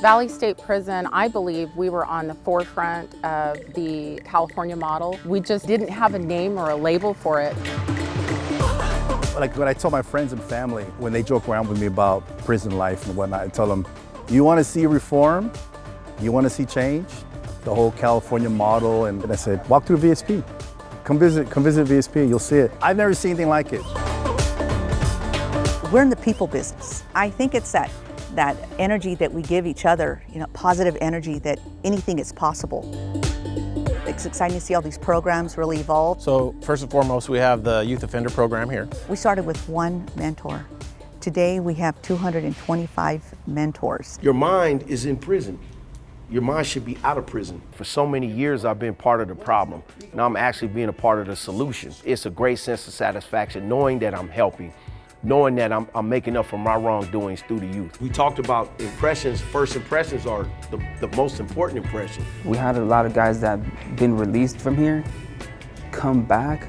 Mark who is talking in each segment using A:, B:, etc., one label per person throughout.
A: Valley State Prison, I believe we were on the forefront of the California model. We just didn't have a name or a label for it.
B: Like when I tell my friends and family, when they joke around with me about prison life and whatnot, I tell them, you want to see reform? You want to see change? The whole California model. And I said, walk through VSP. Come visit VSP, you'll see it. I've never seen anything like it.
C: We're in the people business. I think it's that energy that we give each other, positive energy that anything is possible. It's exciting to see all these programs really evolve.
D: So first and foremost, we have the Youth Offender Program here.
C: We started with one mentor. Today we have 225 mentors.
E: Your mind is in prison. Your mind should be out of prison. For so many years, I've been part of the problem. Now I'm actually being a part of the solution. It's a great sense of satisfaction knowing that I'm helping, knowing that I'm making up for my wrongdoings through the youth. We talked about impressions. First impressions are the most important impression.
F: We had a lot of guys that been released from here come back,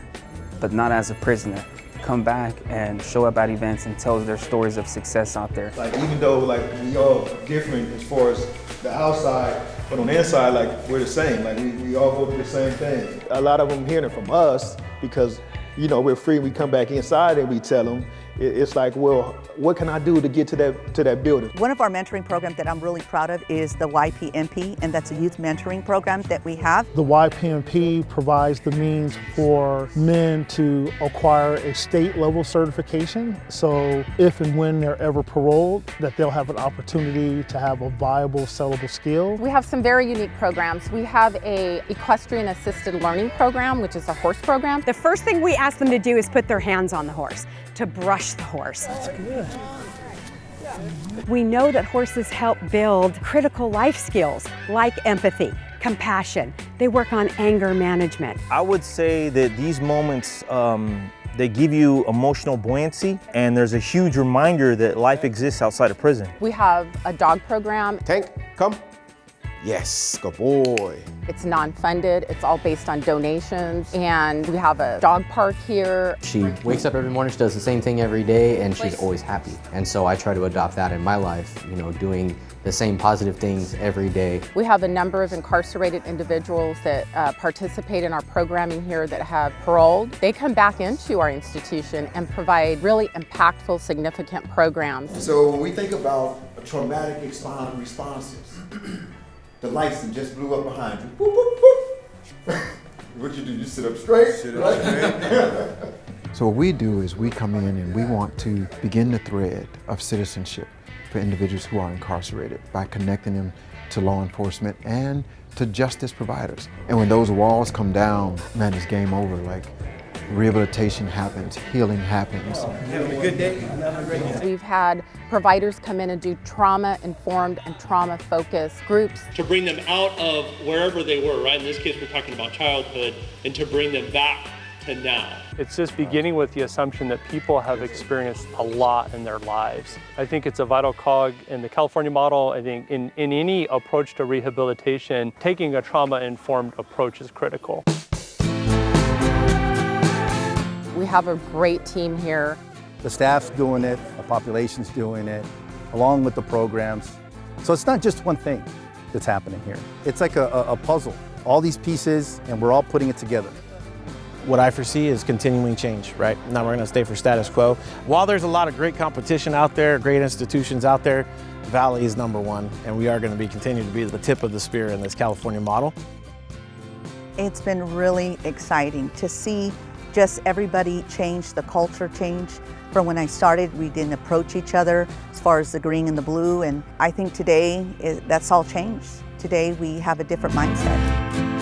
F: but not as a prisoner. Come back and show up at events and tell their stories of success out there.
G: Like even though we all different as far as the outside, but on the inside, we're the same. We all go through the same thing. A lot of them hearing it from us because we're free. We come back inside and we tell them. It's like, well, what can I do to get to that building?
C: One of our mentoring programs that I'm really proud of is the YPMP, and that's a youth mentoring program that we have.
H: The YPMP provides the means for men to acquire a state-level certification. So if and when they're ever paroled, that they'll have an opportunity to have a viable, sellable skill.
A: We have some very unique programs. We have a equestrian assisted learning program, which is a horse program.
I: The first thing we ask them to do is put their hands on the horse, to brush the horse.
H: That's good.
I: We know that horses help build critical life skills like empathy, compassion. They work on anger management.
D: I would say that these moments, they give you emotional buoyancy, and there's a huge reminder that life exists outside of prison.
A: We have a dog program.
E: Tank, come. Yes, good boy.
A: It's non-funded, it's all based on donations, and we have a dog park here.
J: She wakes up every morning, she does the same thing every day, and she's always happy. And so I try to adopt that in my life, doing the same positive things every day.
A: We have a number of incarcerated individuals that participate in our programming here that have paroled. They come back into our institution and provide really impactful, significant programs.
K: So when we think about traumatic responses, the lights that just blew up behind you. Whoop, whoop, whoop. What you do? You sit up straight? Sit up straight.
L: So what we do is we come in and we want to begin the thread of citizenship for individuals who are incarcerated by connecting them to law enforcement and to justice providers. And when those walls come down, man, it's game over. Rehabilitation happens, healing happens.
G: Having a good day? Having a great day.
A: We've had providers come in and do trauma-informed and trauma-focused groups.
M: To bring them out of wherever they were, right? In this case, we're talking about childhood, and to bring them back to now.
N: It's just beginning with the assumption that people have experienced a lot in their lives. I think it's a vital cog in the California model. I think in any approach to rehabilitation, taking a trauma-informed approach is critical.
A: We have a great team here.
B: The staff's doing it, the population's doing it, along with the programs. So it's not just one thing that's happening here. It's like a puzzle, all these pieces, and we're all putting it together.
D: What I foresee is continuing change, right? Now we're gonna stay for status quo. While there's a lot of great competition out there, great institutions out there, Valley is #1, and we are gonna continue to be the tip of the spear in this California model.
C: It's been really exciting to see just everybody change, the culture change. From when I started, we didn't approach each other as far as the green and the blue, and I think today that's all changed. Today we have a different mindset.